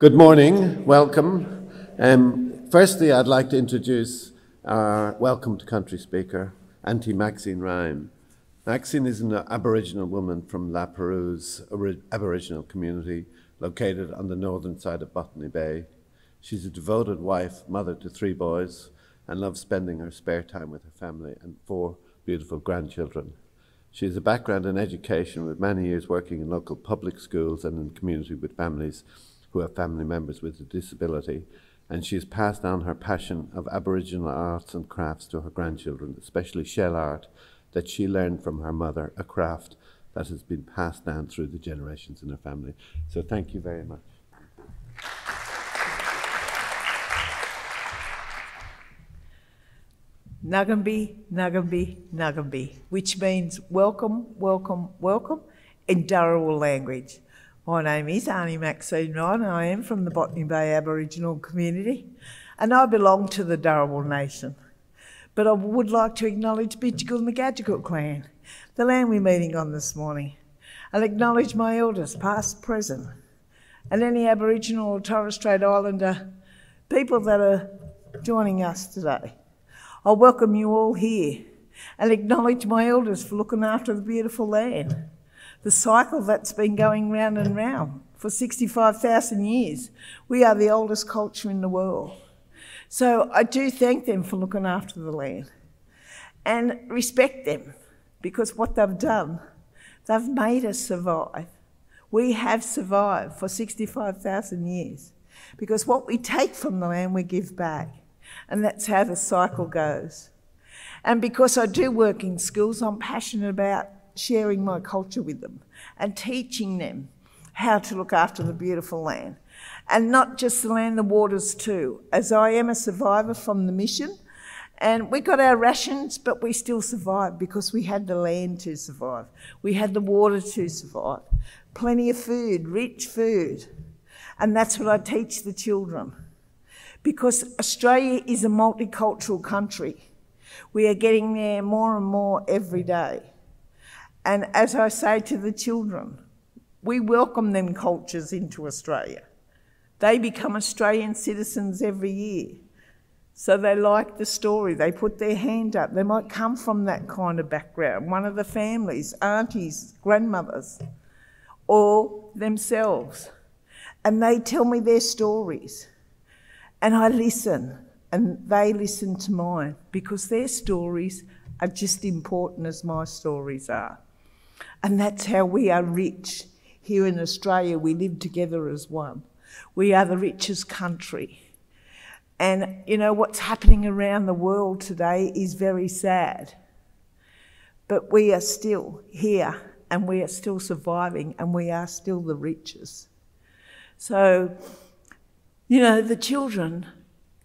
Good morning, welcome. Firstly, I'd like to introduce our Welcome to Country speaker, Auntie Maxine Ryan. Maxine is an Aboriginal woman from La Perouse Aboriginal community located on the northern side of Botany Bay. She's a devoted wife, mother to 3 boys, and loves spending her spare time with her family and 4 beautiful grandchildren. She has a background in education with many years working in local public schools and in community with families who have family members with a disability, and she has passed on her passion of Aboriginal arts and crafts to her grandchildren, especially shell art that she learned from her mother, a craft that has been passed down through the generations in her family. So thank you very much. Nagambi, Nagambi, Nagambi, which means welcome, welcome, welcome in Dharawal language. My name is Auntie Maxine Ryan and I am from the Botany Bay Aboriginal community and I belong to the Dharawal Nation. But I would like to acknowledge Bidjigal and the Gadjigal clan, the land we're meeting on this morning. I'll acknowledge my elders, past, present, and any Aboriginal or Torres Strait Islander people that are joining us today. I'll welcome you all here and acknowledge my elders for looking after the beautiful land. The cycle that's been going round and round for 65,000 years. We are the oldest culture in the world. So I do thank them for looking after the land and respect them because what they've done, they've made us survive. We have survived for 65,000 years because what we take from the land, we give back. And that's how the cycle goes. And because I do work in schools, I'm passionate about sharing my culture with them and teaching them how to look after the beautiful land. And not just the land, the waters too, as I am a survivor from the mission. And we got our rations, but we still survived because we had the land to survive. We had the water to survive. Plenty of food, rich food. And that's what I teach the children. Because Australia is a multicultural country. We are getting there more and more every day. And as I say to the children, we welcome them cultures into Australia. They become Australian citizens every year. So they like the story, they put their hand up. They might come from that kind of background, one of the families, aunties, grandmothers, or themselves. And they tell me their stories. And I listen, and they listen to mine, because their stories are just important as my stories are. And that's how we are rich. Here in Australia, we live together as one. We are the richest country. And you know, what's happening around the world today is very sad. But we are still here, and we are still surviving, and we are still the richest. So, you know, the children,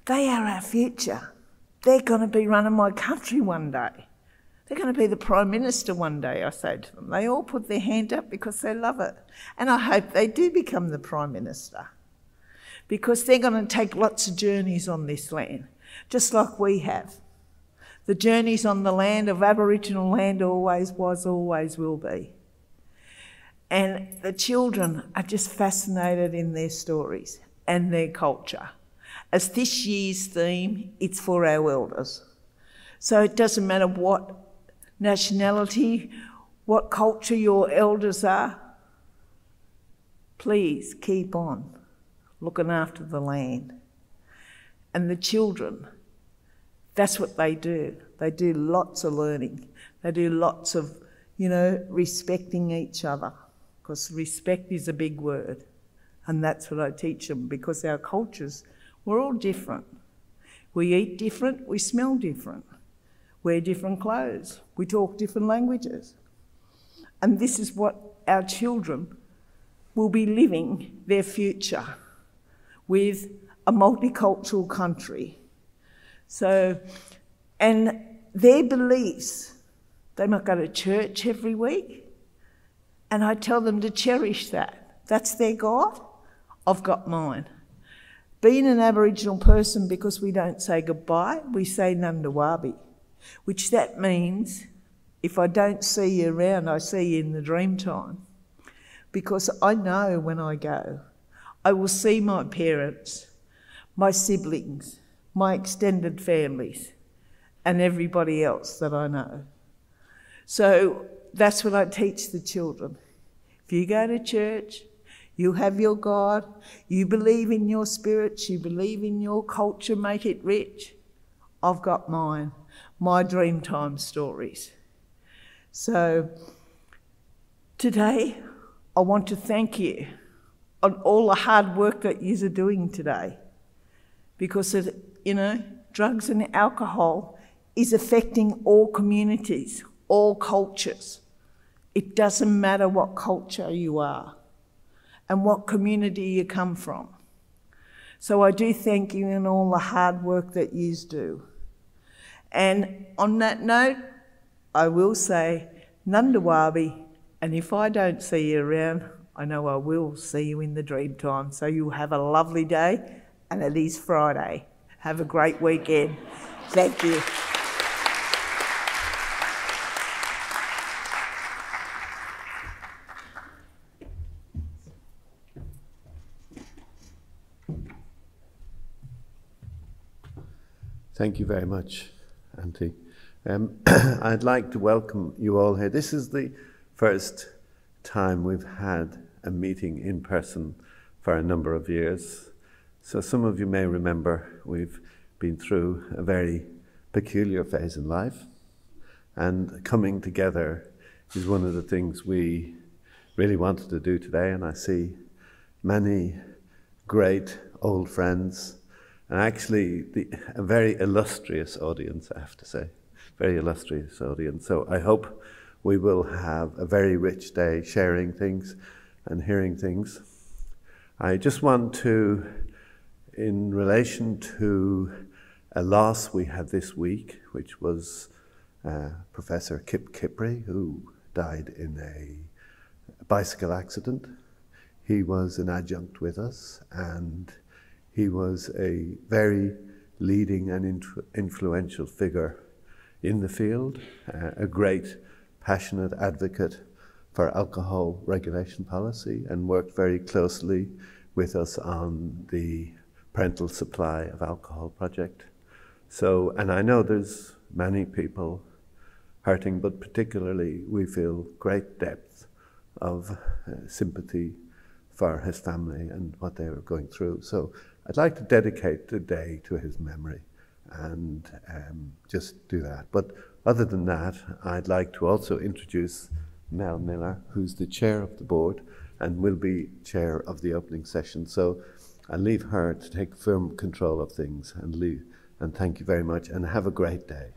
they are our future. They're going to be running my country one day. They're going to be the Prime Minister one day, I say to them. They all put their hand up because they love it. And I hope they do become the Prime Minister because they're going to take lots of journeys on this land, just like we have. The journeys on the land of Aboriginal land always was, always will be. And the children are just fascinated in their stories and their culture. As this year's theme, it's for our elders. So it doesn't matter what nationality, what culture your elders are, please keep on looking after the land. And the children, that's what they do. They do lots of learning. They do lots of, you know, respecting each other, because respect is a big word. And that's what I teach them, because our cultures, we're all different. We eat different, we smell different, wear different clothes, we talk different languages. And this is what our children will be living their future with, a multicultural country. So, and their beliefs, they might go to church every week, and I tell them to cherish that. That's their God, I've got mine. Being an Aboriginal person, because we don't say goodbye, we say Nandawabi, which that means if I don't see you around, I see you in the dream time. Because I know when I go, I will see my parents, my siblings, my extended families, and everybody else that I know. So that's what I teach the children. If you go to church, you have your God, you believe in your spirits, you believe in your culture, make it rich. I've got mine, my Dreamtime stories. So today, I want to thank you on all the hard work that you are doing today, because drugs and alcohol is affecting all communities, all cultures. It doesn't matter what culture you are and what community you come from. So I do thank you in all the hard work that you do. And on that note, I will say, Nundawabi, and if I don't see you around, I know I will see you in the Dreamtime. So you have a lovely day, and it is Friday. Have a great weekend. Thank you. Thank you very much, Auntie. I'd like to welcome you all here. This is the first time we've had a meeting in person for a number of years. So some of you may remember we've been through a very peculiar phase in life, and coming together is one of the things we really wanted to do today. And I see many great old friends, and actually a very illustrious audience, I have to say, very illustrious audience. So I hope we will have a very rich day sharing things and hearing things. I just want to, in relation to a loss we had this week, which was Professor Kip Kipri, who died in a bicycle accident. He was an adjunct with us, and he was a very leading and influential figure in the field, a great passionate advocate for alcohol regulation policy, and worked very closely with us on the parental supply of alcohol project. So, and I know there's many people hurting, but particularly we feel great depth of sympathy for his family and what they were going through. So I'd like to dedicate the day to his memory and just do that. But other than that, I'd like to also introduce Mel Miller, who's the chair of the board and will be chair of the opening session. So I'll leave her to take firm control of things and leave. And thank you very much, and have a great day.